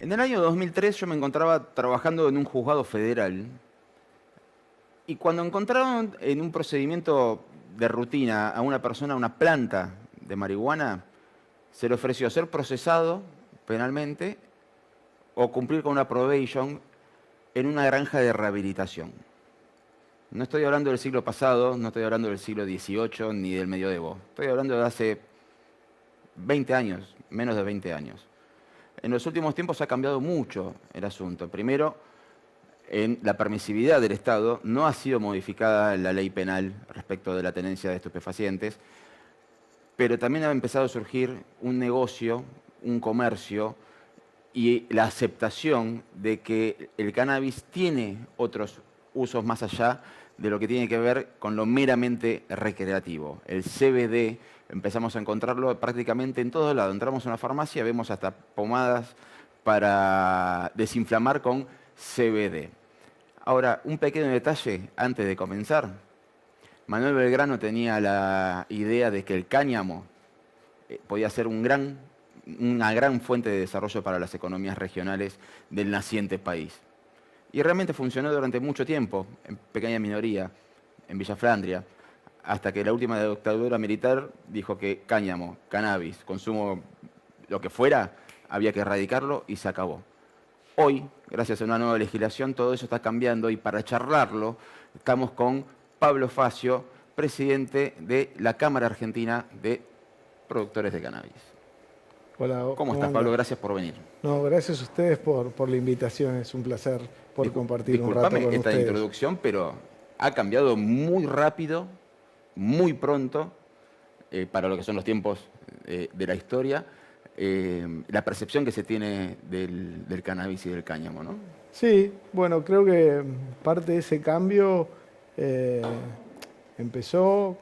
En el año 2003 yo me encontraba trabajando en un juzgado federal y cuando encontraron en un procedimiento de rutina a una persona una planta de marihuana, se le ofreció ser procesado penalmente o cumplir con una probation en una granja de rehabilitación. No estoy hablando del siglo pasado, no estoy hablando del siglo XVIII ni del medioevo. Estoy hablando de hace 20 años, menos de 20 años. En los últimos tiempos ha cambiado mucho el asunto. Primero, en la permisividad del Estado no ha sido modificada la ley penal respecto de la tenencia de estupefacientes, pero también ha empezado a surgir un negocio, un comercio y la aceptación de que el cannabis tiene otros usos más allá de lo que tiene que ver con lo meramente recreativo. El CBD empezamos a encontrarlo prácticamente en todos lados. Entramos a una farmacia, vemos hasta pomadas para desinflamar con CBD. Ahora, un pequeño detalle antes de comenzar. Manuel Belgrano tenía la idea de que el cáñamo podía ser una gran fuente de desarrollo para las economías regionales del naciente país. Y realmente funcionó durante mucho tiempo, en pequeña minoría, en Villa Flandria, hasta que la última dictadura militar dijo que cáñamo, cannabis, consumo, lo que fuera, había que erradicarlo y se acabó. Hoy, gracias a una nueva legislación, todo eso está cambiando y para charlarlo estamos con Pablo Facio, presidente de la Cámara Argentina de Productores de Cannabis. Hola, ¿Cómo estás, Pablo? Gracias por venir. No, gracias a ustedes por la invitación. Es un placer por compartir un rato con ustedes. Disculpame esta introducción, pero ha cambiado muy rápido, muy pronto, para lo que son los tiempos de la historia, la percepción que se tiene del cannabis y del cáñamo, ¿no? Sí, bueno, creo que parte de ese cambio empezó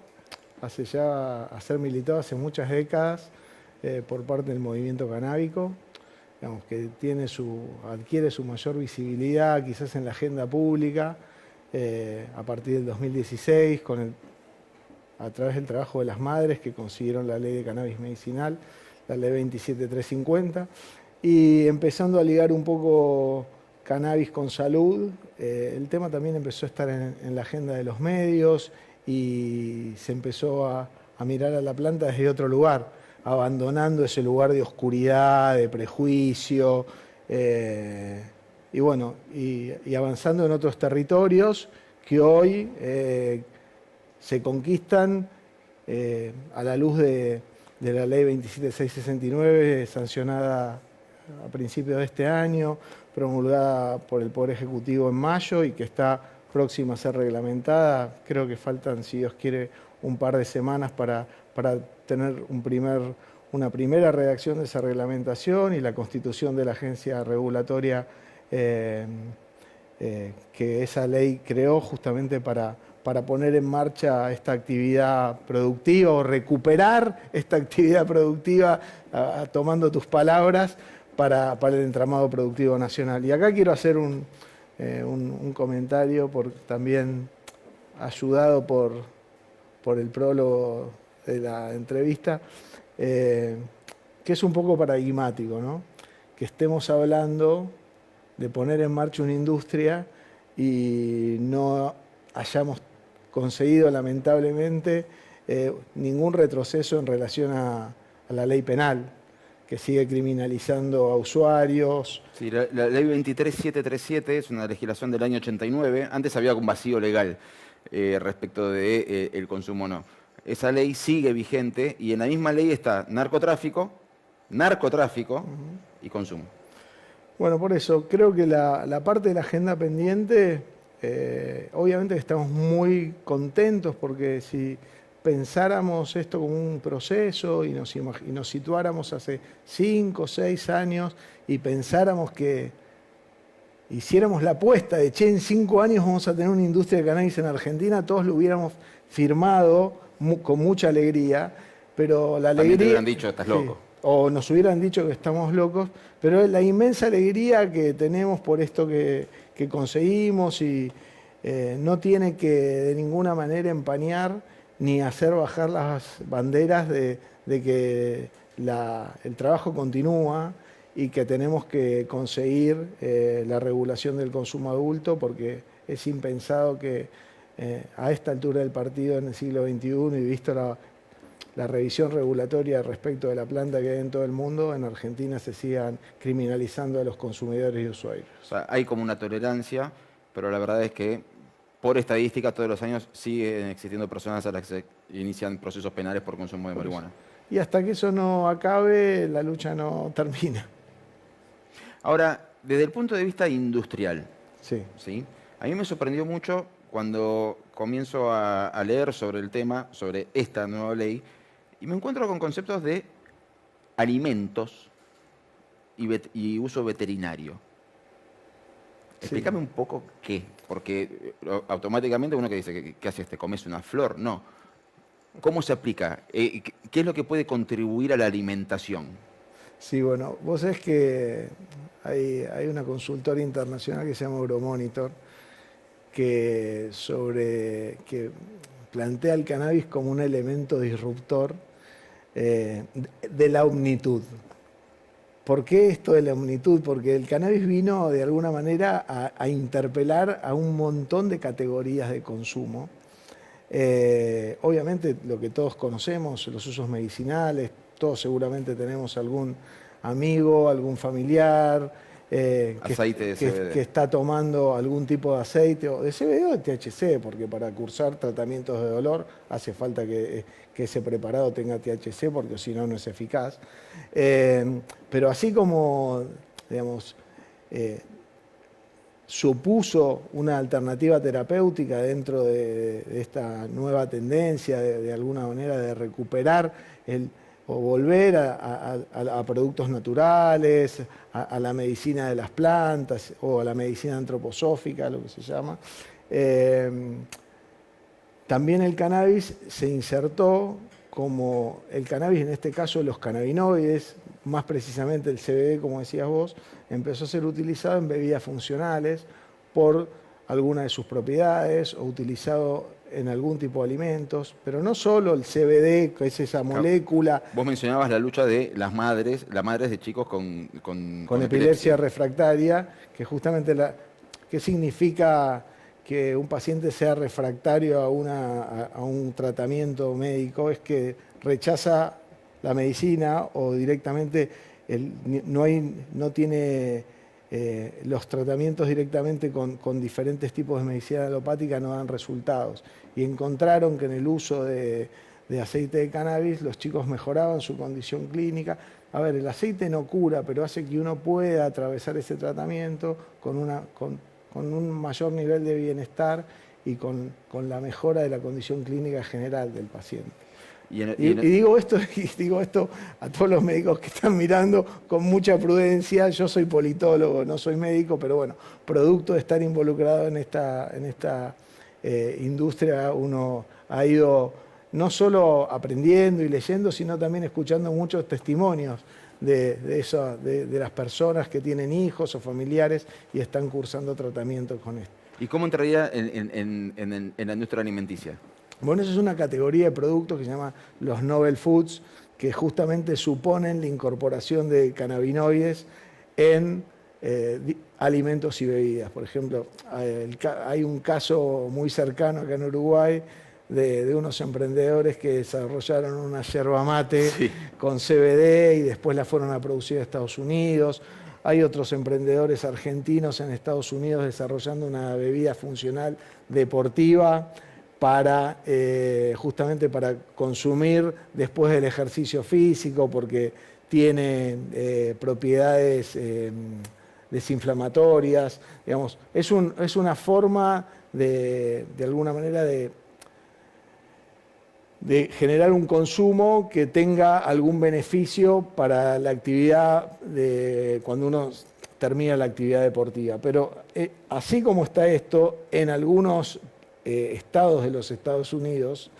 a ser militado hace muchas décadas por parte del movimiento canábico, digamos, que adquiere su mayor visibilidad quizás en la agenda pública a partir del 2016 a través del trabajo de las madres que consiguieron la ley de cannabis medicinal, la ley 27350, y empezando a ligar un poco cannabis con salud. El tema también empezó a estar en la agenda de los medios y se empezó a mirar a la planta desde otro lugar, abandonando ese lugar de oscuridad, de prejuicio, y bueno, y avanzando en otros territorios que hoy se conquistan a la luz de la ley 27669, sancionada a principios de este año, promulgada por el Poder Ejecutivo en mayo y que está próxima a ser reglamentada. Creo que faltan, si Dios quiere, un par de semanas para tener una primera redacción de esa reglamentación y la constitución de la agencia regulatoria que esa ley creó justamente para poner en marcha esta actividad productiva o recuperar esta actividad productiva, tomando tus palabras, para el entramado productivo nacional. Y acá quiero hacer un comentario, también ayudado por el prólogo de la entrevista, que es un poco paradigmático, ¿no? Que estemos hablando de poner en marcha una industria y no hayamos conseguido, lamentablemente, ningún retroceso en relación a la ley penal, que sigue criminalizando a usuarios. Sí, la ley 23737 es una legislación del año 89. Antes había un vacío legal respecto del consumo o no. Esa ley sigue vigente y en la misma ley está narcotráfico y consumo. Bueno, por eso creo que la parte de la agenda pendiente, obviamente estamos muy contentos porque si pensáramos esto como un proceso y nos situáramos hace 5 o 6 años y pensáramos que hiciéramos la apuesta de, en 5 años vamos a tener una industria de cannabis en Argentina, todos lo hubiéramos firmado con mucha alegría, pero la alegría... También te hubieran dicho, estás loco. Sí, o nos hubieran dicho que estamos locos, pero la inmensa alegría que tenemos por esto que conseguimos y no tiene que de ninguna manera empañar ni hacer bajar las banderas de que el trabajo continúa y que tenemos que conseguir la regulación del consumo adulto, porque es impensado que a esta altura del partido en el siglo XXI y visto la revisión regulatoria respecto de la planta que hay en todo el mundo, en Argentina se sigan criminalizando a los consumidores y usuarios. O sea, hay como una tolerancia, pero la verdad es que por estadística todos los años siguen existiendo personas a las que se inician procesos penales por consumo de marihuana. Y hasta que eso no acabe, la lucha no termina. Ahora, desde el punto de vista industrial, Sí. ¿sí? A mí me sorprendió mucho cuando comienzo a leer sobre el tema, sobre esta nueva ley, y me encuentro con conceptos de alimentos y uso veterinario. Sí. Explícame un poco qué, porque automáticamente uno que dice, ¿qué haces? ¿Te comes una flor? No. ¿Cómo se aplica? ¿Qué es lo que puede contribuir a la alimentación? Sí, bueno, vos sabés que hay una consultora internacional que se llama Euromonitor que plantea el cannabis como un elemento disruptor de la omnitud. ¿Por qué esto de la omnitud? Porque el cannabis vino de alguna manera a interpelar a un montón de categorías de consumo. Obviamente lo que todos conocemos, los usos medicinales, todos seguramente tenemos algún amigo, algún familiar Aceite de CBD. que está tomando algún tipo de aceite o de CBD o de THC, porque para cursar tratamientos de dolor hace falta que ese preparado tenga THC, porque si no, no es eficaz. Pero así como, digamos, supuso una alternativa terapéutica dentro de esta nueva tendencia, de alguna manera, de recuperar o volver a productos naturales, a la medicina de las plantas o a la medicina antroposófica, lo que se llama. También el cannabis se insertó como el cannabis, en este caso los cannabinoides, más precisamente el CBD, como decías vos, empezó a ser utilizado en bebidas funcionales por alguna de sus propiedades o utilizado en algún tipo de alimentos, pero no solo el CBD, que es esa molécula. Vos mencionabas la lucha de las madres de chicos con epilepsia refractaria, que justamente ¿qué significa que un paciente sea refractario a un tratamiento médico? Es que rechaza la medicina o directamente no tiene los tratamientos directamente con diferentes tipos de medicina alopática, no dan resultados. Y encontraron que en el uso de aceite de cannabis los chicos mejoraban su condición clínica. A ver, el aceite no cura, pero hace que uno pueda atravesar ese tratamiento con un mayor nivel de bienestar y con la mejora de la condición clínica general del paciente. Y digo esto a todos los médicos que están mirando con mucha prudencia. Yo soy politólogo, no soy médico, pero bueno, producto de estar involucrado en esta industria, uno ha ido no solo aprendiendo y leyendo, sino también escuchando muchos testimonios de las personas que tienen hijos o familiares y están cursando tratamientos con esto. ¿Y cómo entraría en la industria alimenticia? Bueno, eso es una categoría de productos que se llama los novel foods, que justamente suponen la incorporación de cannabinoides en alimentos y bebidas. Por ejemplo, hay un caso muy cercano acá en Uruguay de unos emprendedores que desarrollaron una yerba mate con CBD y después la fueron a producir a Estados Unidos. Hay otros emprendedores argentinos en Estados Unidos desarrollando una bebida funcional deportiva justamente para consumir después del ejercicio físico, porque tiene propiedades desinflamatorias. Digamos, es una forma de alguna manera de generar un consumo que tenga algún beneficio para la actividad cuando uno termina la actividad deportiva. Pero así como está esto, en algunos estados de los Estados Unidos,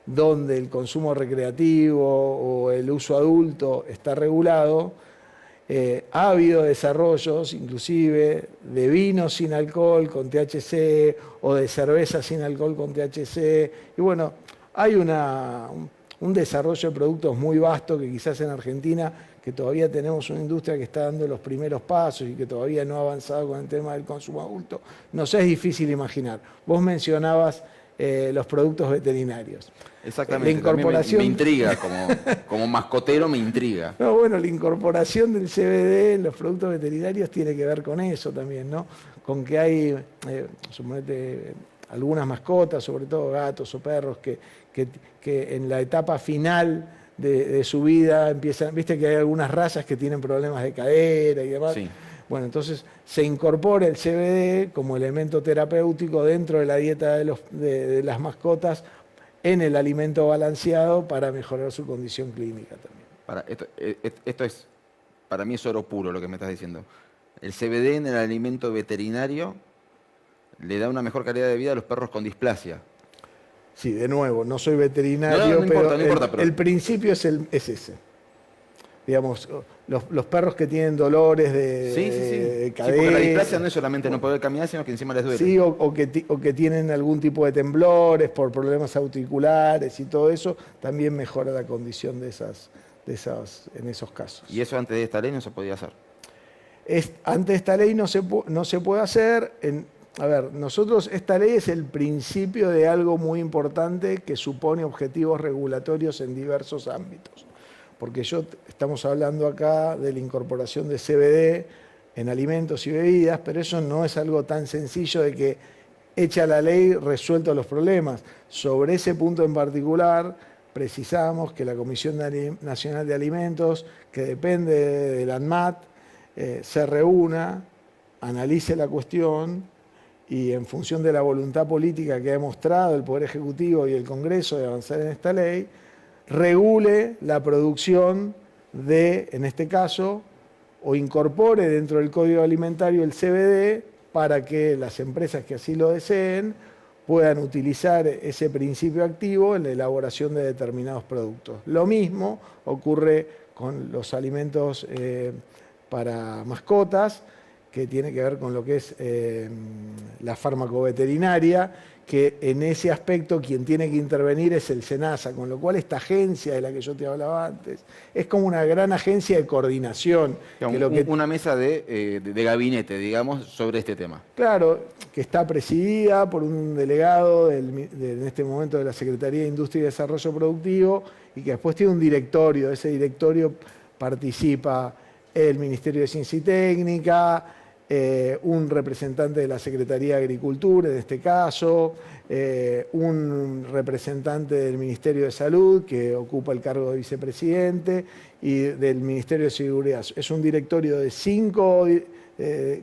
donde el consumo recreativo o el uso adulto está regulado, ha habido desarrollos inclusive de vinos sin alcohol con THC o de cerveza sin alcohol con THC. Y bueno, hay un desarrollo de productos muy vasto que quizás en Argentina, que todavía tenemos una industria que está dando los primeros pasos y que todavía no ha avanzado con el tema del consumo adulto, nos es difícil imaginar. Vos mencionabas los productos veterinarios. Exactamente, La incorporación... me intriga, como mascotero me intriga. No, bueno, la incorporación del CBD en los productos veterinarios tiene que ver con eso también, ¿no? Con que hay, suponete, algunas mascotas, sobre todo gatos o perros, que en la etapa final de su vida empiezan, viste que hay algunas razas que tienen problemas de cadera y demás. Sí. Bueno, entonces se incorpora el CBD como elemento terapéutico dentro de la dieta de las mascotas en el alimento balanceado para mejorar su condición clínica también. Esto es, para mí es oro puro lo que me estás diciendo. El CBD en el alimento veterinario le da una mejor calidad de vida a los perros con displasia. Sí, de nuevo, no soy veterinario, pero el principio es ese. Digamos, los perros que tienen dolores de cadera. Sí, porque la displasia no es solamente no poder caminar, sino que encima les duele. Sí, o que tienen algún tipo de temblores por problemas auriculares y todo eso, también mejora la condición en esos casos. ¿Y eso antes de esta ley no se podía hacer? Antes de esta ley no se puede hacer. A ver, esta ley es el principio de algo muy importante que supone objetivos regulatorios en diversos ámbitos. Porque estamos hablando acá de la incorporación de CBD en alimentos y bebidas, pero eso no es algo tan sencillo de que hecha la ley resueltos los problemas. Sobre ese punto en particular, precisamos que la Comisión Nacional de Alimentos, que depende del ANMAT, se reúna, analice la cuestión y en función de la voluntad política que ha demostrado el Poder Ejecutivo y el Congreso de avanzar en esta ley, regule la producción en este caso, o incorpore dentro del Código Alimentario el CBD para que las empresas que así lo deseen puedan utilizar ese principio activo en la elaboración de determinados productos. Lo mismo ocurre con los alimentos para mascotas, que tiene que ver con lo que es la farmacoveterinaria, que en ese aspecto quien tiene que intervenir es el SENASA, con lo cual esta agencia de la que yo te hablaba antes es como una gran agencia de coordinación. Una mesa de gabinete, digamos, sobre este tema. Claro, que está presidida por un delegado en este momento de la Secretaría de Industria y Desarrollo Productivo y que después tiene un directorio. De ese directorio participa el Ministerio de Ciencia y Técnica, un representante de la Secretaría de Agricultura, en este caso, un representante del Ministerio de Salud, que ocupa el cargo de vicepresidente, y del Ministerio de Seguridad. Es un directorio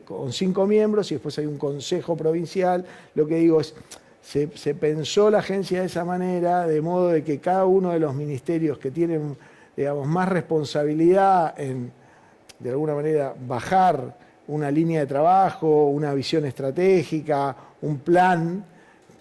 con 5 miembros y después hay un consejo provincial. Lo que digo es, se pensó la agencia de esa manera, de modo de que cada uno de los ministerios que tienen, digamos, más responsabilidad en, de alguna manera, bajar una línea de trabajo, una visión estratégica, un plan,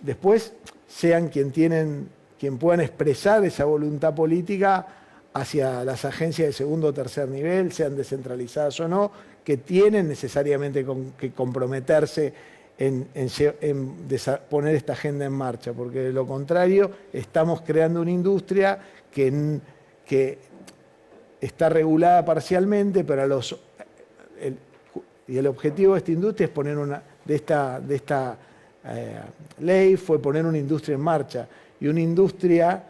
después sean quien puedan expresar esa voluntad política hacia las agencias de segundo o tercer nivel, sean descentralizadas o no, que tienen necesariamente que comprometerse en poner esta agenda en marcha, porque de lo contrario estamos creando una industria que está regulada parcialmente, pero y el objetivo de esta industria es poner de esta ley fue poner una industria en marcha. Y una industria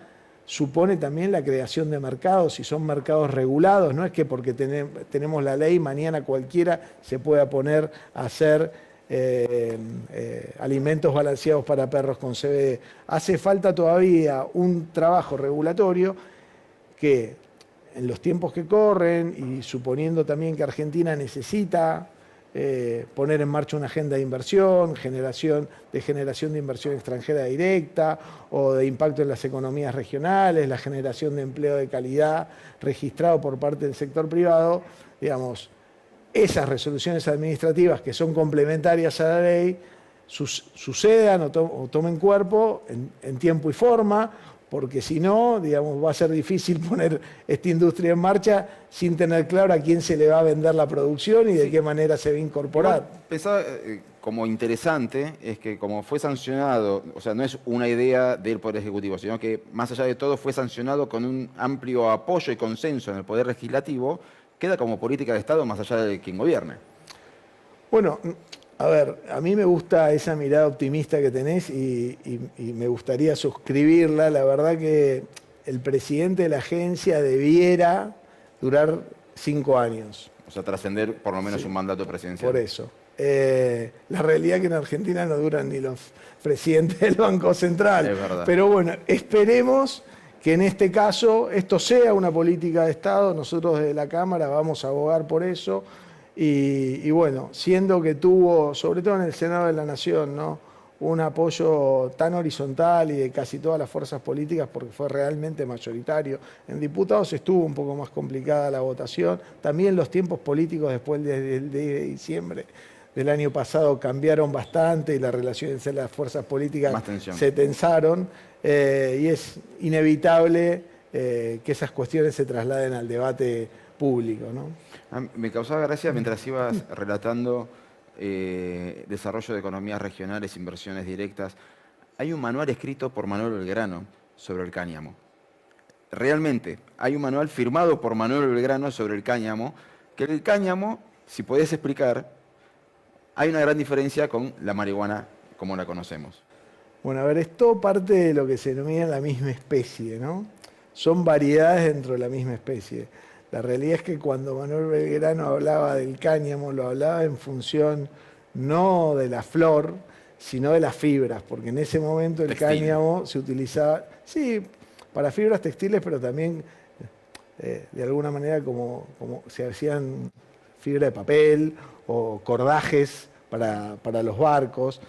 supone también la creación de mercados, y son mercados regulados. No es que porque tenemos la ley, mañana cualquiera se pueda poner a hacer alimentos balanceados para perros con CBD. Hace falta todavía un trabajo regulatorio que en los tiempos que corren, y suponiendo también que Argentina necesita poner en marcha una agenda de inversión, generación de inversión extranjera directa o de impacto en las economías regionales, la generación de empleo de calidad registrado por parte del sector privado, digamos, esas resoluciones administrativas que son complementarias a la ley sucedan o tomen cuerpo en tiempo y forma, porque si no, digamos, va a ser difícil poner esta industria en marcha sin tener claro a quién se le va a vender la producción y de qué manera se va a incorporar. Pensaba, como interesante es que como fue sancionado, o sea, no es una idea del Poder Ejecutivo, sino que más allá de todo fue sancionado con un amplio apoyo y consenso en el Poder Legislativo, queda como política de Estado más allá de quien gobierne. Bueno, a ver, a mí me gusta esa mirada optimista que tenés y me gustaría suscribirla. La verdad que el presidente de la agencia debiera durar 5 años. O sea, trascender por lo menos un mandato presidencial. Por eso. La realidad es que en Argentina no duran ni los presidentes del Banco Central. Es verdad. Pero bueno, esperemos que en este caso esto sea una política de Estado. Nosotros desde la Cámara vamos a abogar por eso. Y bueno, siendo que tuvo, sobre todo en el Senado de la Nación, ¿no?, un apoyo tan horizontal y de casi todas las fuerzas políticas porque fue realmente mayoritario. En diputados estuvo un poco más complicada la votación. También los tiempos políticos después de diciembre del año pasado cambiaron bastante y las relaciones entre las fuerzas políticas se tensaron. Y es inevitable que esas cuestiones se trasladen al debate público, ¿no? Me causaba gracia mientras ibas relatando desarrollo de economías regionales, inversiones directas. Hay un manual escrito por Manuel Belgrano sobre el cáñamo. Realmente, hay un manual firmado por Manuel Belgrano sobre el cáñamo, que el cáñamo, si podés explicar, hay una gran diferencia con la marihuana como la conocemos. Bueno, a ver, es todo parte de lo que se denomina la misma especie, ¿no? Son variedades dentro de la misma especie. La realidad es que cuando Manuel Belgrano hablaba del cáñamo, lo hablaba en función no de la flor, sino de las fibras, porque en ese momento el cáñamo se utilizaba, sí, para fibras textiles, pero también de alguna manera como se hacían fibra de papel o cordajes para los barcos.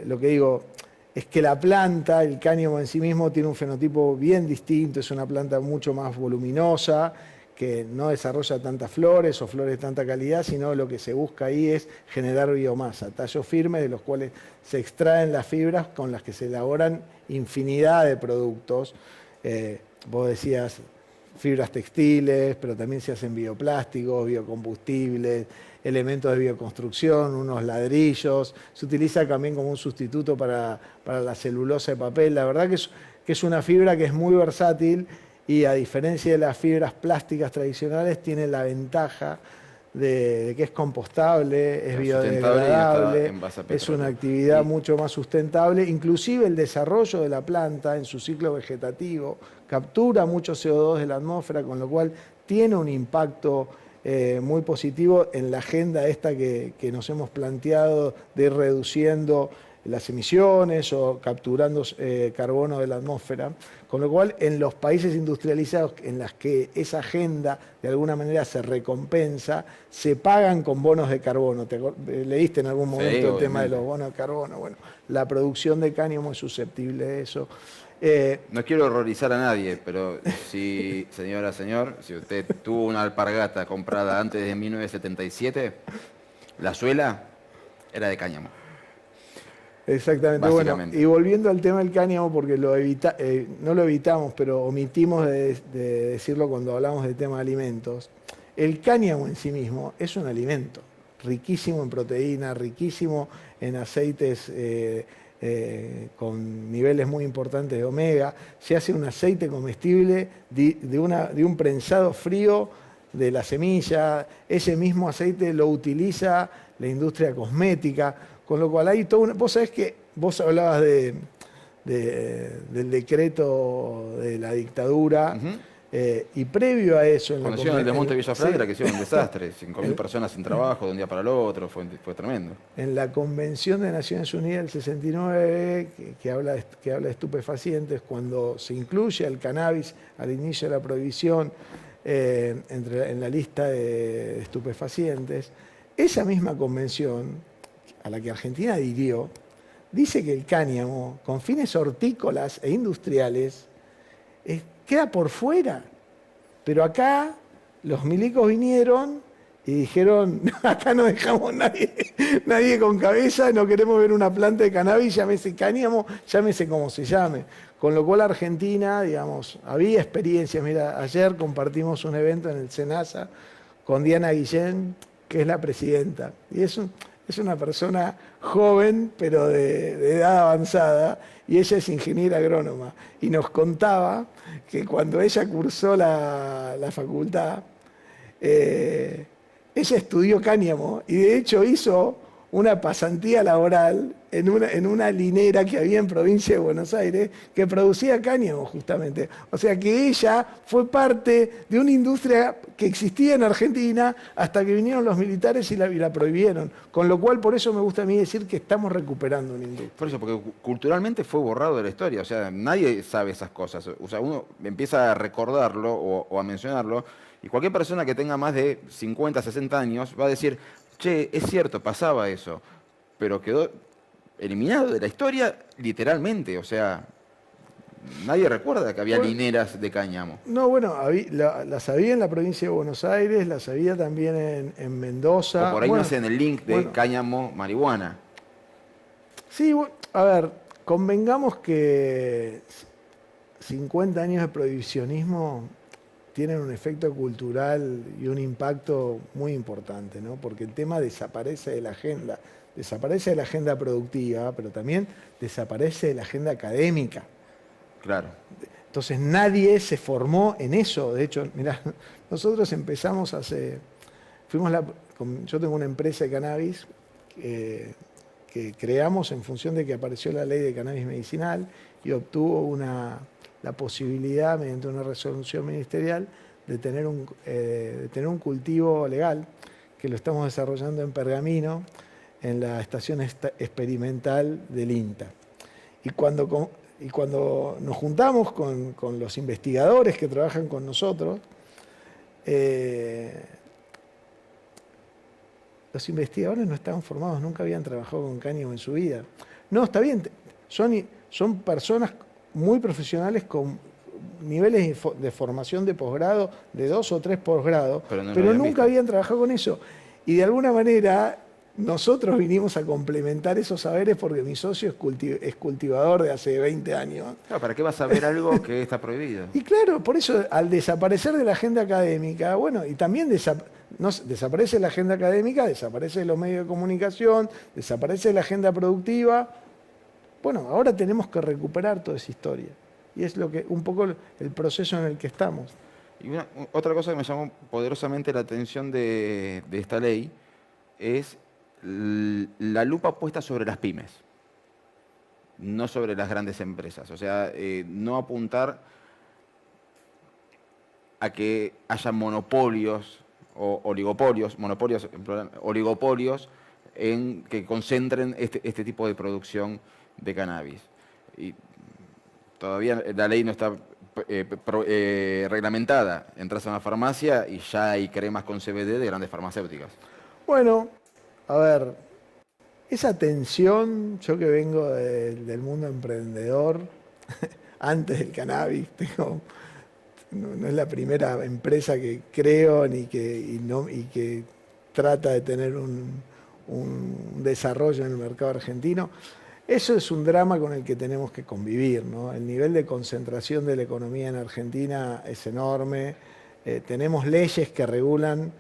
Lo que digo es que la planta, el cáñamo en sí mismo, tiene un fenotipo bien distinto, es una planta mucho más voluminosa, que no desarrolla tantas flores o flores de tanta calidad, sino lo que se busca ahí es generar biomasa, tallos firmes de los cuales se extraen las fibras con las que se elaboran infinidad de productos. Vos decías fibras textiles, pero también se hacen bioplásticos, biocombustibles, elementos de bioconstrucción, unos ladrillos. Se utiliza también como un sustituto para la celulosa de papel. La verdad que es una fibra que es muy versátil y a diferencia de las fibras plásticas tradicionales tiene la ventaja de que es compostable, es biodegradable, es una actividad mucho más sustentable. Inclusive el desarrollo de la planta en su ciclo vegetativo captura mucho CO2 de la atmósfera, con lo cual tiene un impacto muy positivo en la agenda esta que nos hemos planteado de ir reduciendo las emisiones o capturando carbono de la atmósfera, con lo cual en los países industrializados en las que esa agenda de alguna manera se recompensa, se pagan con bonos de carbono. ¿Leíste en algún momento el tema de los bonos de carbono? Bueno, la producción de cáñamo es susceptible de eso. No quiero horrorizar a nadie, pero si, señora, señor, si usted tuvo una alpargata comprada antes de 1977, la suela era de cáñamo. Exactamente. Bueno, y volviendo al tema del cáñamo, porque no lo evitamos, pero omitimos de decirlo cuando hablamos del tema de alimentos, el cáñamo en sí mismo es un alimento riquísimo en proteína, riquísimo en aceites con niveles muy importantes de omega. Se hace un aceite comestible de un prensado frío de la semilla. Ese mismo aceite lo utiliza la industria cosmética. Con lo cual hay todo una... Vos sabés que vos hablabas del decreto de la dictadura, y previo a eso... Cuando hicieron el desmonte de Villa Flandra, que hicieron un desastre, 5.000 personas sin trabajo de un día para el otro, fue tremendo. En la Convención de Naciones Unidas del 69, que habla de estupefacientes, cuando se incluye el cannabis al inicio de la prohibición en la lista de estupefacientes, esa misma convención a la que Argentina adhirió, dice que el cáñamo, con fines hortícolas e industriales, queda por fuera. Pero acá los milicos vinieron y dijeron, acá no dejamos nadie con cabeza, no queremos ver una planta de cannabis, llámese cáñamo, llámese como se llame. Con lo cual Argentina, digamos, había experiencias. Mira, ayer compartimos un evento en el SENASA con Diana Guillén, que es la presidenta. Y es es una persona joven, pero de edad avanzada, y ella es ingeniera agrónoma. Y nos contaba que cuando ella cursó la facultad, ella estudió cáñamo y de hecho hizo una pasantía laboral en una linera que había en provincia de Buenos Aires que producía cáñamo justamente. O sea que ella fue parte de una industria que existía en Argentina hasta que vinieron los militares y la prohibieron. Con lo cual, por eso me gusta a mí decir que estamos recuperando una industria. Por eso, porque culturalmente fue borrado de la historia. O sea, nadie sabe esas cosas. O sea, uno empieza a recordarlo o a mencionarlo y cualquier persona que tenga más de 50, 60 años va a decir, che, es cierto, pasaba eso, pero quedó eliminado de la historia literalmente. O sea, nadie recuerda que había lineras de cáñamo. No, bueno, las había en la provincia de Buenos Aires, las había también en Mendoza. O por ahí bueno, no hacen el link de cáñamo, marihuana. Sí, a ver, convengamos que 50 años de prohibicionismo tienen un efecto cultural y un impacto muy importante, ¿no? Porque el tema desaparece de la agenda productiva, pero también desaparece de la agenda académica. Claro. Entonces nadie se formó en eso. De hecho, mirá, nosotros empezamos yo tengo una empresa de cannabis que creamos en función de que apareció la ley de cannabis medicinal y obtuvo la posibilidad, mediante una resolución ministerial, de tener un cultivo legal, que lo estamos desarrollando en Pergamino, en la estación experimental del INTA. Y cuando nos juntamos con los investigadores que trabajan con nosotros, los investigadores no estaban formados, nunca habían trabajado con cáñamo en su vida. No, está bien, son personas muy profesionales con niveles de formación de posgrado, de 2 o 3 posgrados, pero nunca habían trabajado con eso. Y de alguna manera nosotros vinimos a complementar esos saberes porque mi socio es cultivador de hace 20 años. Claro, ¿para qué vas a ver algo que está prohibido? Y claro, por eso al desaparecer de la agenda académica, bueno, y también desaparece la agenda académica, desaparece de los medios de comunicación, desaparece de la agenda productiva. Bueno, ahora tenemos que recuperar toda esa historia. Y es un poco el proceso en el que estamos. Y otra cosa que me llamó poderosamente la atención de esta ley es la lupa puesta sobre las pymes, no sobre las grandes empresas. O sea, no apuntar a que haya monopolios o oligopolios, oligopolios que concentren este tipo de producción de cannabis. Y todavía la ley no está reglamentada. Entras a una farmacia y ya hay cremas con CBD de grandes farmacéuticas. Bueno, a ver, esa tensión, yo que vengo del mundo emprendedor, antes del cannabis, no es la primera empresa que creo y que trata de tener un desarrollo en el mercado argentino. Eso es un drama con el que tenemos que convivir, ¿no? El nivel de concentración de la economía en Argentina es enorme. Tenemos leyes que regulan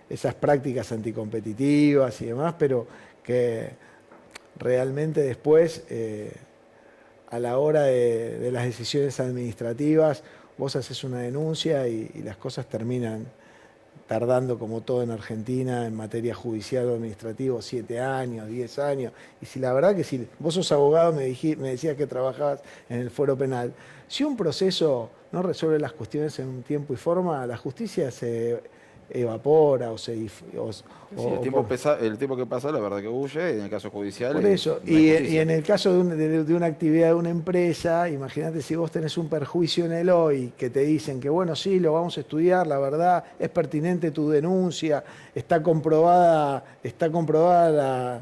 esas prácticas anticompetitivas y demás, pero que realmente después, a la hora de las decisiones administrativas, vos haces una denuncia y las cosas terminan tardando, como todo en Argentina, en materia judicial o administrativo, 7 años, 10 años. Y si la verdad que si vos sos abogado, me decías que trabajabas en el fuero penal, si un proceso no resuelve las cuestiones en un tiempo y forma, la justicia se evapora o se... el tiempo que pasa, la verdad que huye, en el caso judicial... Por eso, y en el caso de una actividad de una empresa, imagínate si vos tenés un perjuicio en el hoy, que te dicen que bueno, sí, lo vamos a estudiar, la verdad, es pertinente tu denuncia, está comprobada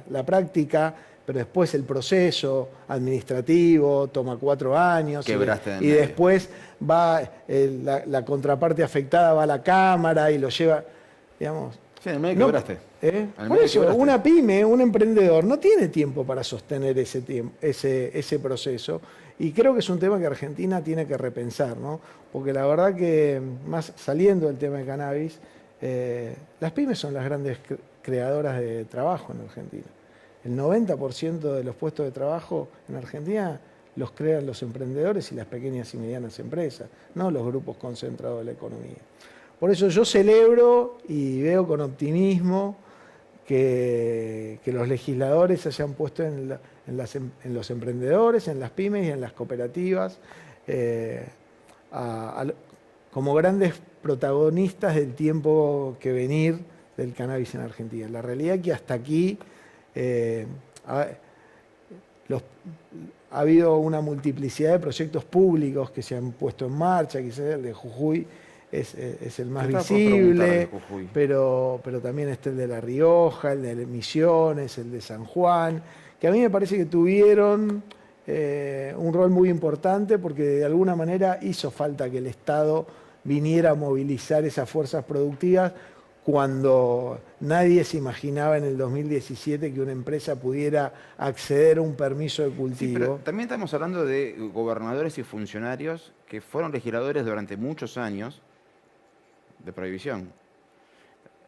la práctica, pero después el proceso administrativo toma 4 años y después va la contraparte afectada va a la Cámara y lo lleva, digamos... Sí, en el medio quebraste. Por eso, una pyme, un emprendedor, no tiene tiempo para sostener ese proceso. Y creo que es un tema que Argentina tiene que repensar, ¿no? Porque la verdad que, más saliendo del tema de cannabis, Las pymes son las grandes creadoras de trabajo en Argentina. El 90% de los puestos de trabajo en Argentina los crean los emprendedores y las pequeñas y medianas empresas, no los grupos concentrados de la economía. Por eso yo celebro y veo con optimismo que los legisladores se hayan puesto en los emprendedores, en las pymes y en las cooperativas como grandes protagonistas del tiempo que venir del cannabis en Argentina. La realidad es que hasta aquí ha habido una multiplicidad de proyectos públicos que se han puesto en marcha, quizás el de Jujuy es el más visible, pero también está el de La Rioja, el de Misiones, el de San Juan, que a mí me parece que tuvieron un rol muy importante porque de alguna manera hizo falta que el Estado viniera a movilizar esas fuerzas productivas cuando nadie se imaginaba en el 2017 que una empresa pudiera acceder a un permiso de cultivo. Sí, pero también estamos hablando de gobernadores y funcionarios que fueron legisladores durante muchos años de prohibición.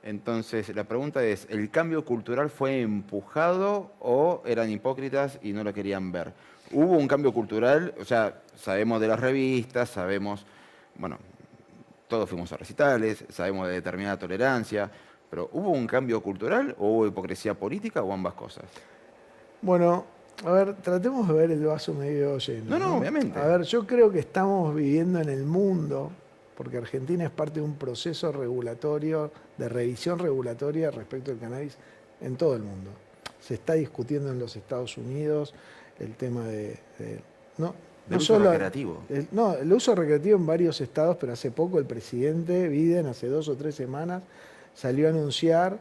Entonces, la pregunta es, ¿el cambio cultural fue empujado o eran hipócritas y no lo querían ver? ¿Hubo un cambio cultural? O sea, sabemos de las revistas, sabemos, bueno, todos fuimos a recitales, sabemos de determinada tolerancia, pero ¿hubo un cambio cultural o hubo hipocresía política o ambas cosas? Bueno, a ver, tratemos de ver el vaso medio lleno. No, obviamente. A ver, yo creo que estamos viviendo en el mundo, porque Argentina es parte de un proceso regulatorio, de revisión regulatoria respecto al cannabis en todo el mundo. Se está discutiendo en los Estados Unidos el tema del uso recreativo. El uso recreativo en varios estados, pero hace poco el presidente Biden, hace 2 o 3 semanas, salió a anunciar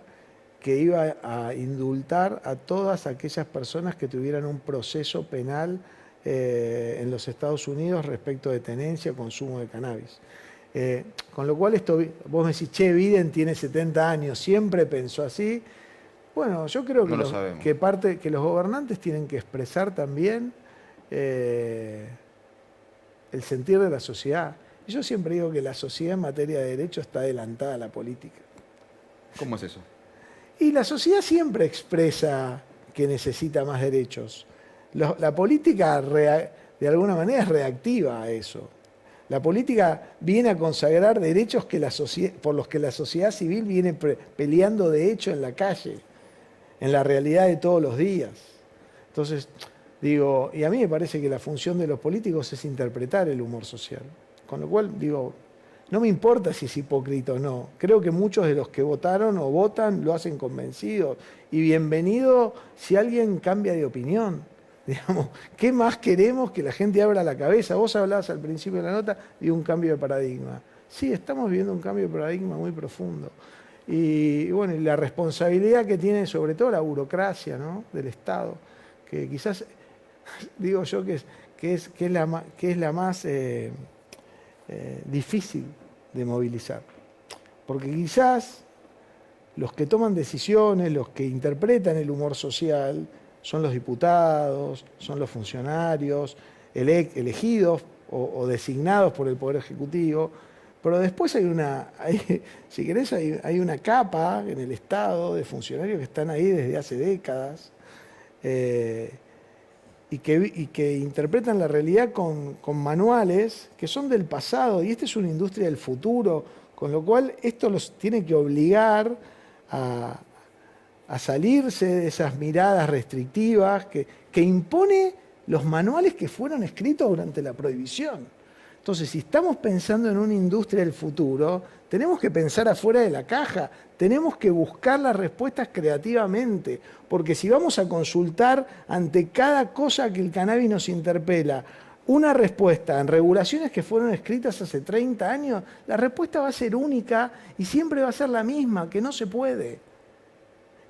que iba a indultar a todas aquellas personas que tuvieran un proceso penal en los Estados Unidos respecto de tenencia o consumo de cannabis. Con lo cual vos me decís, che, Biden tiene 70 años, siempre pensó así. Bueno, yo creo que los gobernantes tienen que expresar también el sentir de la sociedad. Y yo siempre digo que la sociedad en materia de derecho está adelantada a la política. ¿Cómo es eso? Y la sociedad siempre expresa que necesita más derechos. La política de alguna manera es reactiva a eso. La política viene a consagrar derechos por los que la sociedad civil viene peleando de hecho en la calle, en la realidad de todos los días. Entonces, digo, y a mí me parece que la función de los políticos es interpretar el humor social. Con lo cual, digo, no me importa si es hipócrita o no. Creo que muchos de los que votaron o votan lo hacen convencidos. Y bienvenido si alguien cambia de opinión. Digamos, ¿qué más queremos que la gente abra la cabeza? Vos hablabas al principio de la nota de un cambio de paradigma. Sí, estamos viviendo un cambio de paradigma muy profundo. Y bueno, y la responsabilidad que tiene sobre todo la burocracia, ¿no?, del Estado, que quizás, digo yo, que es la más difícil de movilizar. Porque quizás los que toman decisiones, los que interpretan el humor social, son los diputados, son los funcionarios elegidos o designados por el Poder Ejecutivo, pero después si querés, hay una capa en el Estado de funcionarios que están ahí desde hace décadas y que interpretan la realidad con manuales que son del pasado, y esta es una industria del futuro, con lo cual esto los tiene que obligar a salirse de esas miradas restrictivas que impone los manuales que fueron escritos durante la prohibición. Entonces, si estamos pensando en una industria del futuro, tenemos que pensar afuera de la caja, tenemos que buscar las respuestas creativamente, porque si vamos a consultar ante cada cosa que el cannabis nos interpela, una respuesta en regulaciones que fueron escritas hace 30 años, la respuesta va a ser única y siempre va a ser la misma, que no se puede.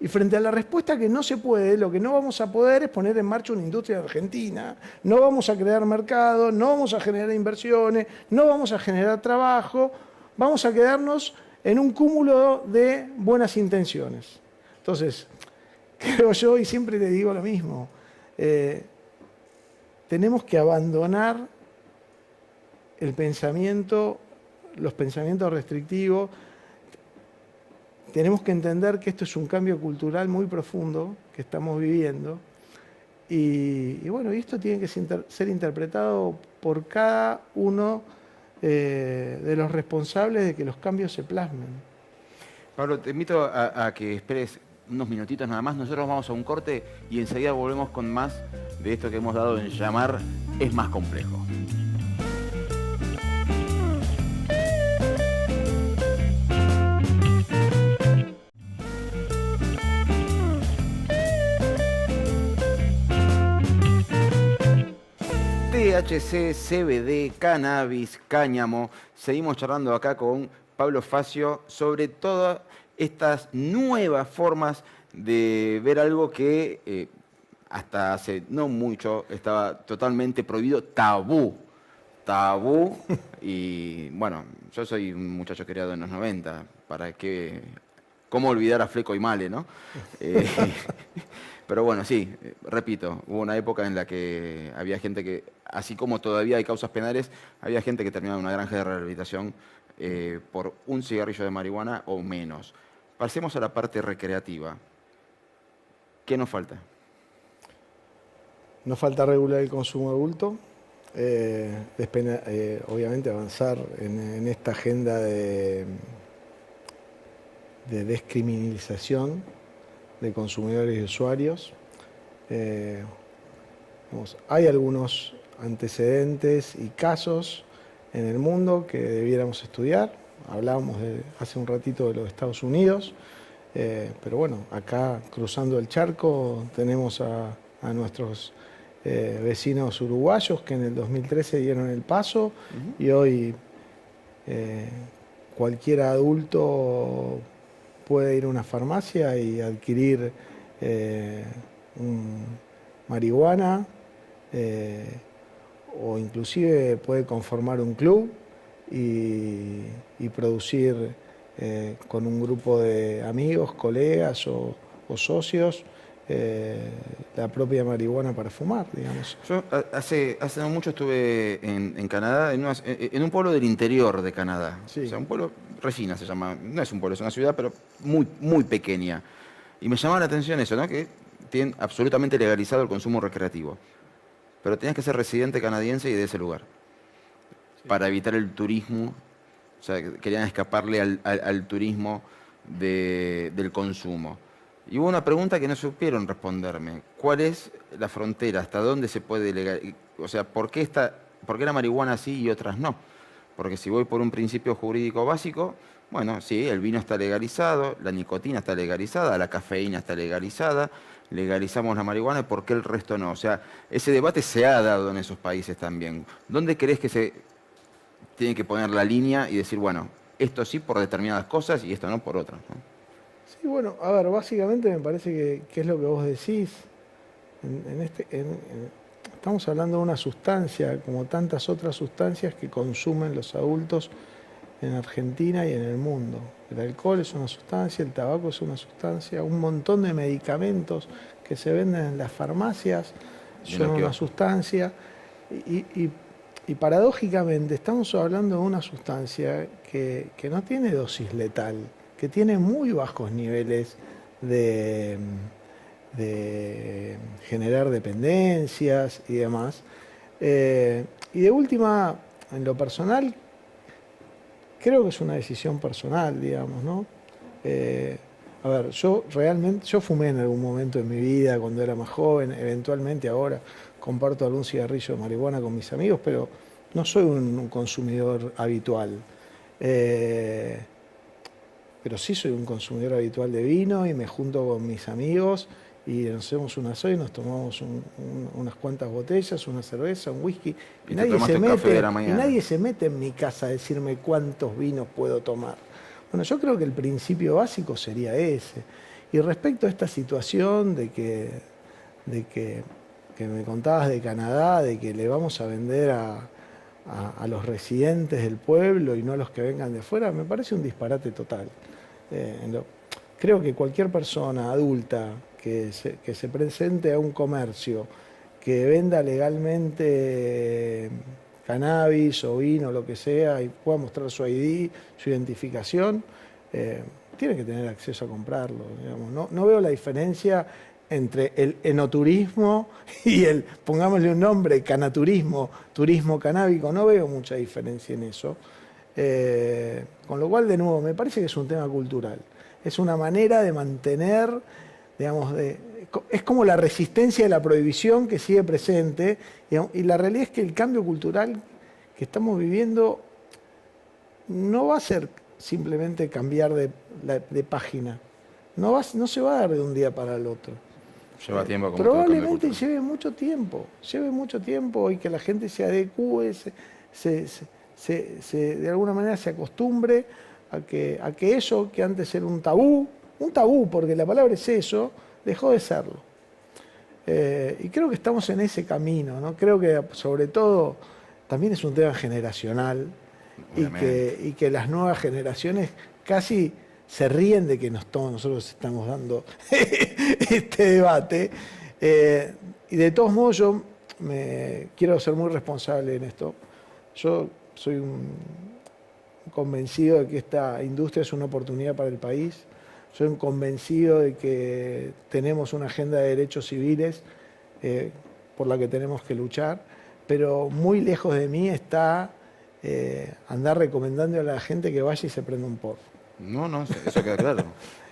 Y frente a la respuesta que no se puede, lo que no vamos a poder es poner en marcha una industria argentina, no vamos a crear mercado, no vamos a generar inversiones, no vamos a generar trabajo, vamos a quedarnos en un cúmulo de buenas intenciones. Entonces, creo yo, y siempre le digo lo mismo, tenemos que abandonar los pensamientos restrictivos. tenemos que entender que esto es un cambio cultural muy profundo que estamos viviendo. Y bueno, y esto tiene que ser interpretado por cada uno de los responsables de que los cambios se plasmen. Pablo, te invito a que esperes unos minutitos nada más. Nosotros vamos a un corte y enseguida volvemos con más de esto que hemos dado en llamar Es Más Complejo. THC, CBD, cannabis, cáñamo. Seguimos charlando acá con Pablo Facio sobre todas estas nuevas formas de ver algo que hasta hace no mucho estaba totalmente prohibido, tabú. Tabú. Y bueno, yo soy un muchacho criado en los 90. ¿Para qué? ¿Cómo olvidar a Fleco y Male, no? Pero bueno, sí, repito, hubo una época en la que había gente que, así como todavía hay causas penales, había gente que terminaba en una granja de rehabilitación por un cigarrillo de marihuana o menos. Pasemos a la parte recreativa. ¿Qué nos falta? Nos falta regular el consumo adulto, obviamente avanzar en esta agenda de descriminalización de consumidores y usuarios. Hay algunos antecedentes y casos en el mundo que debiéramos estudiar. Hablábamos hace un ratito de los Estados Unidos, pero bueno, acá cruzando el charco tenemos a nuestros vecinos uruguayos que en el 2013 dieron el paso y hoy cualquier adulto puede ir a una farmacia y adquirir marihuana o inclusive puede conformar un club y producir con un grupo de amigos, colegas o socios la propia marihuana para fumar, digamos. Yo hace no mucho estuve en Canadá, en un pueblo del interior de Canadá. Sí. O sea, un pueblo, Regina se llama, no es un pueblo, es una ciudad, pero muy, muy pequeña. Y me llamaba la atención eso, ¿no? Que tienen absolutamente legalizado el consumo recreativo. Pero tenías que ser residente canadiense y de ese lugar. Sí. Para evitar el turismo. O sea, querían escaparle al turismo del consumo. Y hubo una pregunta que no supieron responderme. ¿Cuál es la frontera? ¿Hasta dónde se puede legalizar? O sea, ¿por qué la marihuana sí y otras no? Porque si voy por un principio jurídico básico, bueno, sí, el vino está legalizado, la nicotina está legalizada, la cafeína está legalizada, legalizamos la marihuana, ¿por qué el resto no? O sea, ese debate se ha dado en esos países también. ¿Dónde crees que se tiene que poner la línea y decir, bueno, esto sí por determinadas cosas y esto no por otras, ¿no? Sí, bueno, a ver, básicamente me parece que es lo que vos decís. Estamos hablando de una sustancia, como tantas otras sustancias que consumen los adultos en Argentina y en el mundo. El alcohol es una sustancia, el tabaco es una sustancia, un montón de medicamentos que se venden en las farmacias son una sustancia. Y paradójicamente estamos hablando de una sustancia que no tiene dosis letal, que tiene muy bajos niveles de generar dependencias y demás. Y de última, en lo personal, creo que es una decisión personal, digamos, ¿no? A ver, yo fumé en algún momento de mi vida cuando era más joven, eventualmente ahora comparto algún cigarrillo de marihuana con mis amigos, pero no soy un consumidor habitual. Pero sí soy un consumidor habitual de vino y me junto con mis amigos y nos hacemos un asado y nos tomamos unas cuantas botellas, una cerveza, un whisky. Y nadie se mete en mi casa a decirme cuántos vinos puedo tomar. Bueno, yo creo que el principio básico sería ese. Y respecto a esta situación de que me contabas de Canadá, de que le vamos a vender a los residentes del pueblo y no a los que vengan de afuera, me parece un disparate total. Creo que cualquier persona adulta que se presente a un comercio que venda legalmente cannabis o vino, lo que sea, y pueda mostrar su ID, su identificación, tiene que tener acceso a comprarlo. Digamos. No veo la diferencia entre el enoturismo y el, pongámosle un nombre, canaturismo, turismo canábico. No veo mucha diferencia en eso. Con lo cual, de nuevo, me parece que es un tema cultural. Es una manera de mantener, digamos, es como la resistencia de la prohibición que sigue presente, y la realidad es que el cambio cultural que estamos viviendo no va a ser simplemente cambiar de página. No se va a dar de un día para el otro. Lleva tiempo. Como probablemente lleve mucho tiempo y que la gente se adecue, de alguna manera se acostumbre a que eso que antes era un tabú, porque la palabra es eso, dejó de serlo. Y creo que estamos en ese camino, ¿no? Creo que sobre todo también es un tema generacional y que las nuevas generaciones casi se ríen de que nosotros estamos dando este debate. Y de todos modos yo quiero ser muy responsable en esto. Yo soy un convencido de que esta industria es una oportunidad para el país. Soy un convencido de que tenemos una agenda de derechos civiles por la que tenemos que luchar, pero muy lejos de mí está andar recomendando a la gente que vaya y se prenda un porro. No, eso queda claro.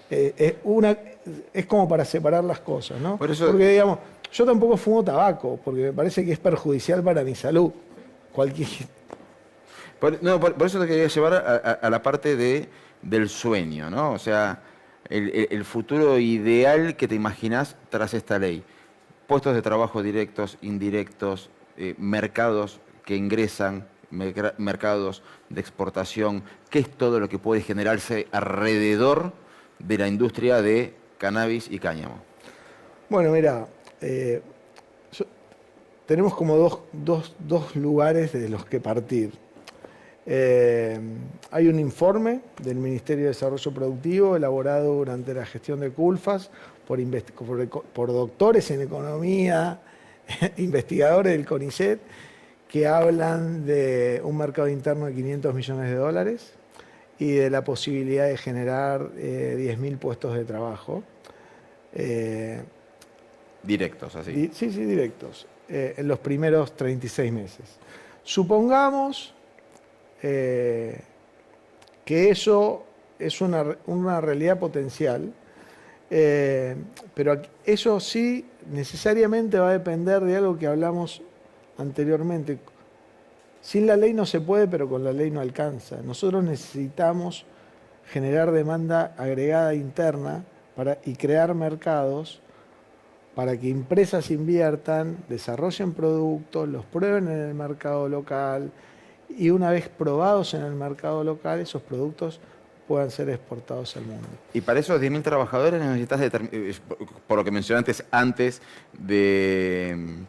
Es como para separar las cosas, ¿no? Por eso... Porque, digamos, yo tampoco fumo tabaco, porque me parece que es perjudicial para mi salud. Por eso te quería llevar a la parte del sueño, ¿no? O sea, el futuro ideal que te imaginás tras esta ley. Puestos de trabajo directos, indirectos, mercados que ingresan, mercados de exportación. ¿Qué es todo lo que puede generarse alrededor de la industria de cannabis y cáñamo? Bueno, mira, tenemos como dos lugares de los que partir. Hay un informe del Ministerio de Desarrollo Productivo elaborado durante la gestión de Culfas por doctores en economía, investigadores del CONICET, que hablan de un mercado interno de 500 millones de dólares y de la posibilidad de generar 10.000 puestos de trabajo. Directos, así. Sí, directos, en los primeros 36 meses. Supongamos que eso es una realidad potencial, pero eso sí necesariamente va a depender de algo que hablamos anteriormente. Sin la ley no se puede, pero con la ley no alcanza. Nosotros necesitamos generar demanda agregada interna y crear mercados para que empresas inviertan, desarrollen productos, los prueben en el mercado local y una vez probados en el mercado local, esos productos puedan ser exportados al mundo. Y para esos 10.000 trabajadores necesitas, por lo que mencionaste antes, de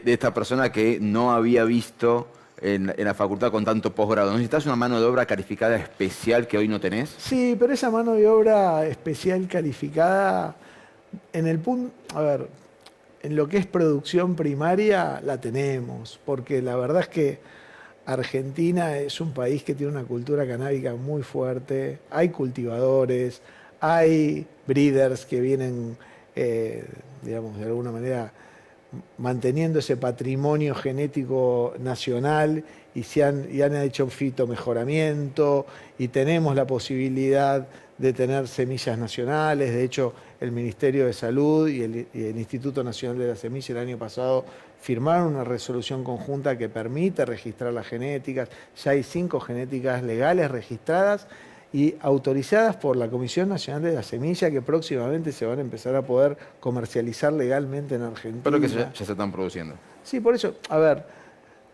esta persona que no había visto en la facultad con tanto posgrado. ¿Necesitas una mano de obra calificada especial que hoy no tenés? Sí, pero esa mano de obra especial calificada, en el punto, en lo que es producción primaria la tenemos, porque la verdad es que Argentina es un país que tiene una cultura canábica muy fuerte, hay cultivadores, hay breeders que vienen, digamos, de alguna manera manteniendo ese patrimonio genético nacional y han hecho fitomejoramiento y tenemos la posibilidad de tener semillas nacionales. De hecho, el Ministerio de Salud y el Instituto Nacional de la Semilla el año pasado firmaron una resolución conjunta que permite registrar las genéticas. Ya hay 5 genéticas legales registradas y autorizadas por la Comisión Nacional de la Semilla, que próximamente se van a empezar a poder comercializar legalmente en Argentina. Pero que ya se están produciendo. Sí, por eso,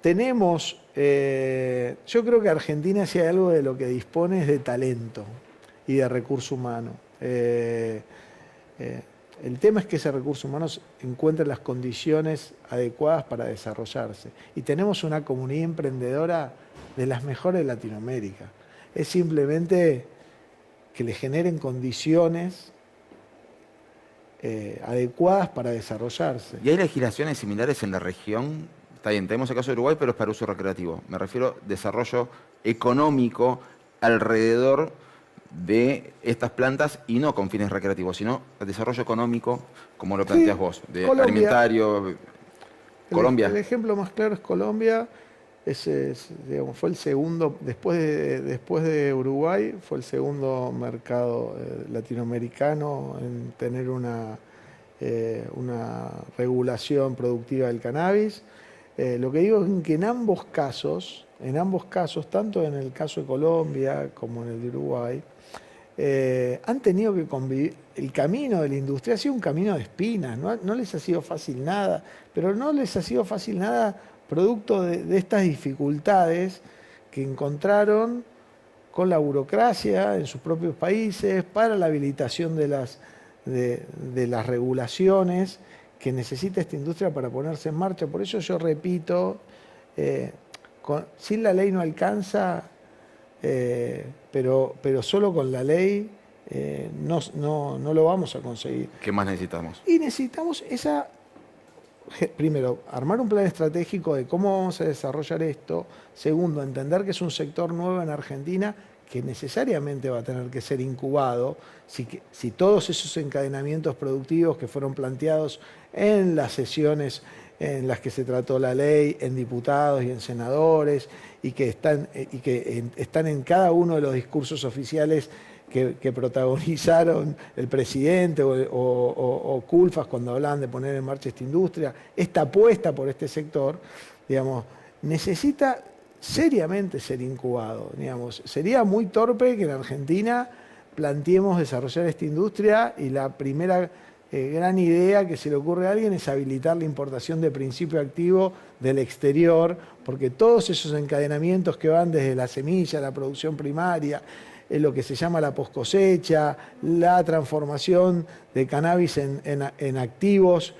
tenemos, yo creo que Argentina, si hay algo de lo que dispone, es de talento y de recurso humano. El tema es que ese recurso humano encuentre las condiciones adecuadas para desarrollarse. Y tenemos una comunidad emprendedora de las mejores de Latinoamérica. Es simplemente que le generen condiciones adecuadas para desarrollarse. ¿Y hay legislaciones similares en la región? Está bien, tenemos el caso de Uruguay, pero es para uso recreativo. Me refiero a desarrollo económico alrededor de estas plantas y no con fines recreativos, sino el desarrollo económico, como lo planteas vos, de Colombia. Alimentario. Colombia. El ejemplo más claro es Colombia. Digamos, fue el segundo, después de Uruguay, fue el segundo mercado latinoamericano en tener una regulación productiva del cannabis. Lo que digo es que en ambos casos, tanto en el caso de Colombia como en el de Uruguay, han tenido que convivir. El camino de la industria ha sido un camino de espinas, no les ha sido fácil nada, pero no les ha sido fácil nada producto de estas dificultades que encontraron con la burocracia en sus propios países para la habilitación de las regulaciones que necesita esta industria para ponerse en marcha. Por eso yo repito, sin la ley no alcanza, pero solo con la ley no lo vamos a conseguir. ¿Qué más necesitamos? Y necesitamos primero, armar un plan estratégico de cómo vamos a desarrollar esto. Segundo, entender que es un sector nuevo en Argentina que necesariamente va a tener que ser incubado. Si todos esos encadenamientos productivos que fueron planteados en las sesiones en las que se trató la ley, en diputados y en senadores, y que están en cada uno de los discursos oficiales que protagonizaron el presidente o Culfas cuando hablaban de poner en marcha esta industria, esta apuesta por este sector, digamos, necesita seriamente ser incubado. Digamos. Sería muy torpe que en Argentina planteemos desarrollar esta industria y la primera gran idea que se le ocurre a alguien es habilitar la importación de principio activo del exterior, porque todos esos encadenamientos que van desde la semilla, la producción primaria, lo que se llama la poscosecha, la transformación de cannabis en activos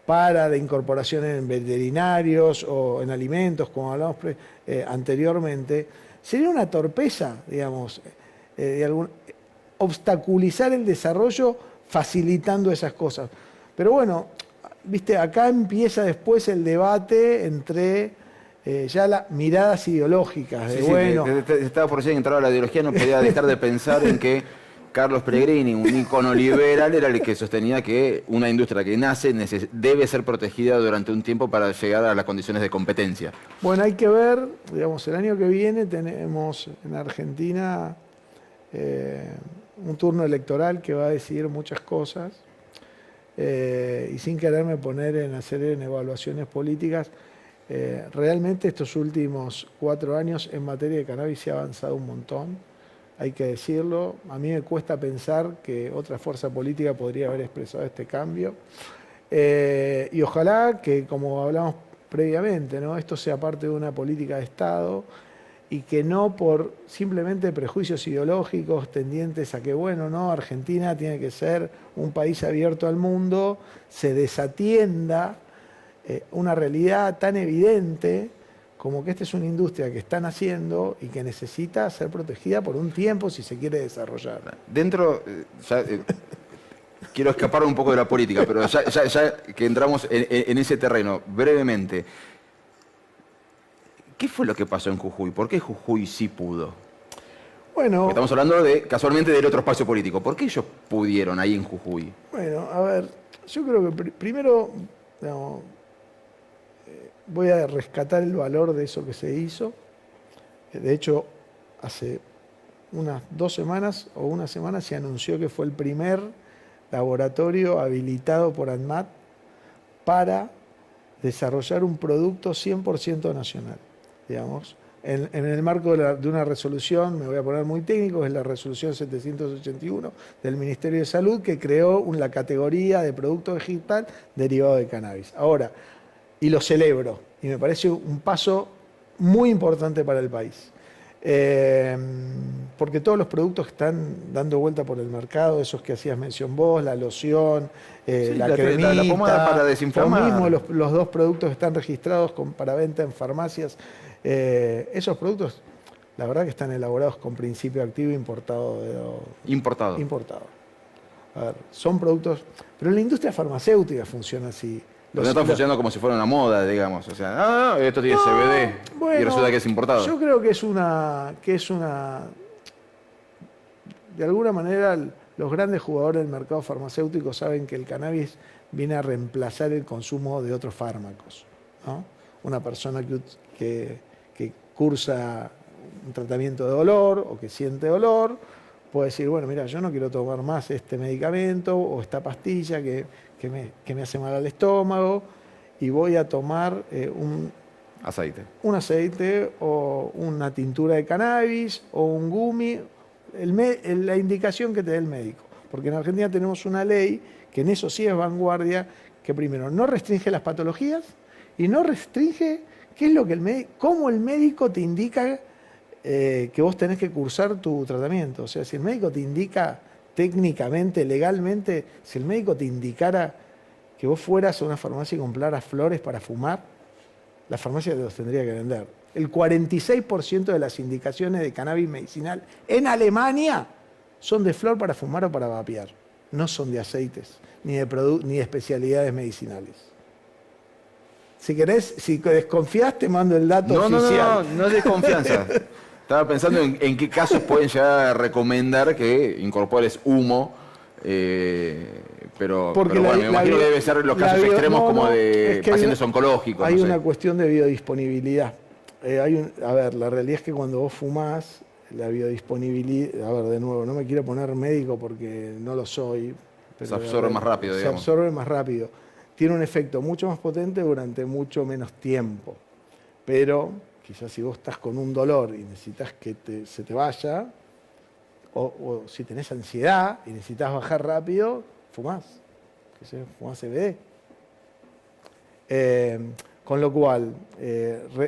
para de incorporación en veterinarios o en alimentos, como hablamos anteriormente, sería una torpeza, digamos, obstaculizar el desarrollo facilitando esas cosas. Pero bueno, viste, acá empieza después el debate entre ya las miradas ideológicas. Sí, estaba por decir que entraba la ideología, no podía dejar de pensar en que Carlos Pellegrini, un ícono liberal, era el que sostenía que una industria que nace debe ser protegida durante un tiempo para llegar a las condiciones de competencia. Bueno, hay que ver, digamos, el año que viene tenemos en Argentina un turno electoral que va a decidir muchas cosas y sin quererme poner en hacer evaluaciones políticas, realmente estos últimos 4 años en materia de cannabis se ha avanzado un montón, hay que decirlo. A mí me cuesta pensar que otra fuerza política podría haber expresado este cambio. Y ojalá que, como hablamos previamente, ¿no?, esto sea parte de una política de Estado y que no por simplemente prejuicios ideológicos tendientes a que, bueno, no, Argentina tiene que ser un país abierto al mundo, se desatienda una realidad tan evidente como que esta es una industria que están haciendo y que necesita ser protegida por un tiempo si se quiere desarrollar. Dentro, quiero escapar un poco de la política, pero ya que entramos en ese terreno, brevemente, ¿qué fue lo que pasó en Jujuy? ¿Por qué Jujuy sí pudo? Bueno, porque estamos hablando casualmente del otro espacio político. ¿Por qué ellos pudieron ahí en Jujuy? Bueno, a ver, yo creo que primero, digamos, voy a rescatar el valor de eso que se hizo. De hecho, hace unas 2 semanas o una semana se anunció que fue el primer laboratorio habilitado por ANMAT para desarrollar un producto 100% nacional, digamos. En el marco de una resolución, me voy a poner muy técnico, es la resolución 781 del Ministerio de Salud, que creó la categoría de producto vegetal derivado de cannabis. Ahora, y lo celebro, y me parece un paso muy importante para el país. Porque todos los productos que están dando vuelta por el mercado, esos que hacías mención vos, la loción, la cremita, la pomada para desinflamar, lo mismo los 2 productos que están registrados para venta en farmacias, esos productos, la verdad que están elaborados con principio activo importado. A ver, son productos, pero en la industria farmacéutica funciona así. No están funcionando como si fuera una moda, digamos. O sea, esto tiene CBD, bueno, y resulta que es importado. Yo creo que es una de alguna manera los grandes jugadores del mercado farmacéutico saben que el cannabis viene a reemplazar el consumo de otros fármacos, ¿no? Una persona que cursa un tratamiento de dolor o que siente dolor puede decir, bueno, mira, yo no quiero tomar más este medicamento o esta pastilla que me hace mal al estómago y voy a tomar un aceite o una tintura de cannabis o un gummy, la indicación que te dé el médico. Porque en Argentina tenemos una ley que en eso sí es vanguardia, que primero no restringe las patologías y no restringe qué es lo que cómo el médico te indica que vos tenés que cursar tu tratamiento. O sea, si el médico te indica técnicamente, legalmente, si el médico te indicara que vos fueras a una farmacia y compraras flores para fumar, la farmacia te los tendría que vender. El 46% de las indicaciones de cannabis medicinal en Alemania son de flor para fumar o para vapear. No son de aceites, ni de especialidades medicinales. Si querés, si desconfías, te mando el dato oficial. No es desconfianza. Estaba pensando en qué casos pueden llegar a recomendar que incorpores humo, pero bueno, me imagino que debe ser los casos extremos como de pacientes oncológicos. Hay una cuestión de biodisponibilidad. A ver, la realidad es que cuando vos fumás, la biodisponibilidad, a ver, de nuevo, no me quiero poner médico porque no lo soy. Pero se absorbe más rápido, digamos. Se absorbe más rápido. Tiene un efecto mucho más potente durante mucho menos tiempo. Pero quizás si vos estás con un dolor y necesitas que se te vaya, o si tenés ansiedad y necesitas bajar rápido, fumás. Fumás CBD. Con lo cual,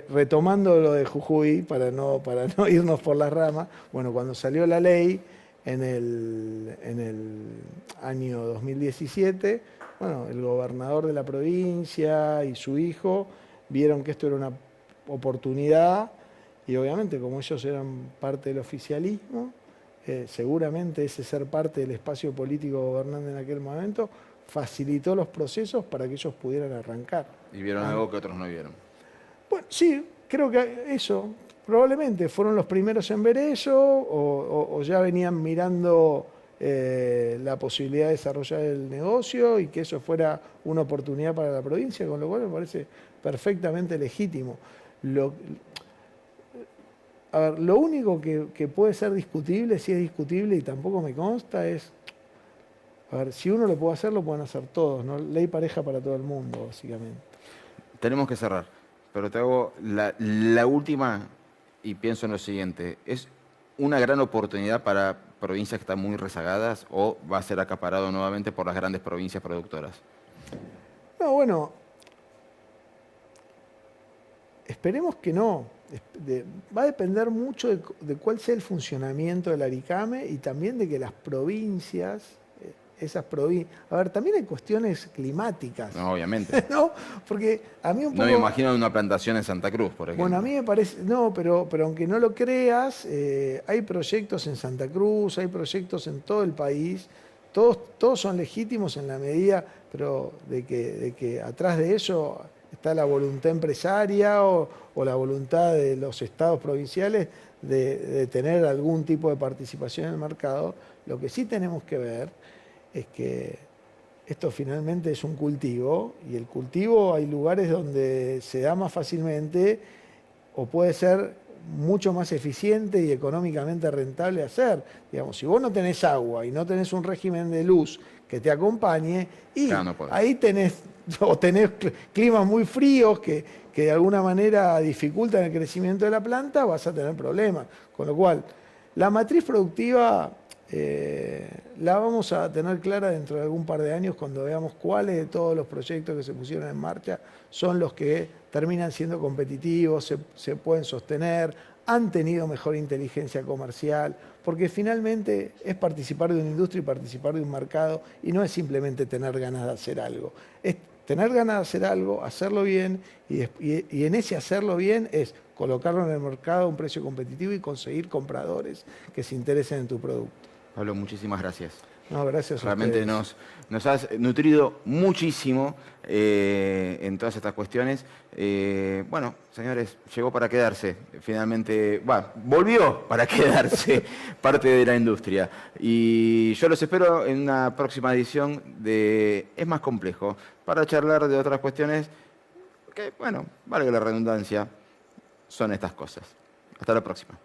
retomando lo de Jujuy, para no irnos por las ramas, bueno, cuando salió la ley en el año 2017, bueno, el gobernador de la provincia y su hijo vieron que esto era una oportunidad y obviamente como ellos eran parte del oficialismo, seguramente ese ser parte del espacio político gobernante en aquel momento facilitó los procesos para que ellos pudieran arrancar. Y vieron algo que otros no vieron. Bueno, sí, creo que eso, probablemente fueron los primeros en ver eso o ya venían mirando la posibilidad de desarrollar el negocio y que eso fuera una oportunidad para la provincia, con lo cual me parece perfectamente legítimo. Lo único que puede ser discutible, si es discutible y tampoco me consta, es, a ver, si uno lo puede hacer, lo pueden hacer todos, ¿no? Ley pareja para todo el mundo, básicamente. Tenemos que cerrar, pero te hago la última y pienso en lo siguiente. ¿Es una gran oportunidad para provincias que están muy rezagadas o va a ser acaparado nuevamente por las grandes provincias productoras? No, bueno, esperemos que no. Va a depender mucho de cuál sea el funcionamiento del ARICAME y también de que las provincias, a ver, también hay cuestiones climáticas. No, obviamente. ¿No? Porque a mí un poco... No me imagino una plantación en Santa Cruz, por ejemplo. Bueno, a mí me parece... No, pero aunque no lo creas, hay proyectos en Santa Cruz, hay proyectos en todo el país. Todos son legítimos en la medida, pero de que atrás de eso está la voluntad empresaria o la voluntad de los estados provinciales de tener algún tipo de participación en el mercado. Lo que sí tenemos que ver es que esto finalmente es un cultivo y el cultivo hay lugares donde se da más fácilmente o puede ser mucho más eficiente y económicamente rentable hacer. Digamos, si vos no tenés agua y no tenés un régimen de luz que te acompañe, y claro, no ahí tenés climas muy fríos que de alguna manera dificultan el crecimiento de la planta, vas a tener problemas. Con lo cual, la matriz productiva la vamos a tener clara dentro de algún par de años cuando veamos cuáles de todos los proyectos que se pusieron en marcha son los que terminan siendo competitivos, se pueden sostener, han tenido mejor inteligencia comercial, porque finalmente es participar de una industria y participar de un mercado y no es simplemente tener ganas de hacer algo. Es tener ganas de hacer algo, hacerlo bien y en ese hacerlo bien es colocarlo en el mercado a un precio competitivo y conseguir compradores que se interesen en tu producto. Pablo, muchísimas gracias. No, gracias a Realmente ustedes. nos has nutrido muchísimo en todas estas cuestiones. Bueno, señores, llegó para quedarse. Finalmente, volvió para quedarse parte de la industria. Y yo los espero en una próxima edición de Es Más Complejo, para charlar de otras cuestiones que, bueno, valga la redundancia, son estas cosas. Hasta la próxima.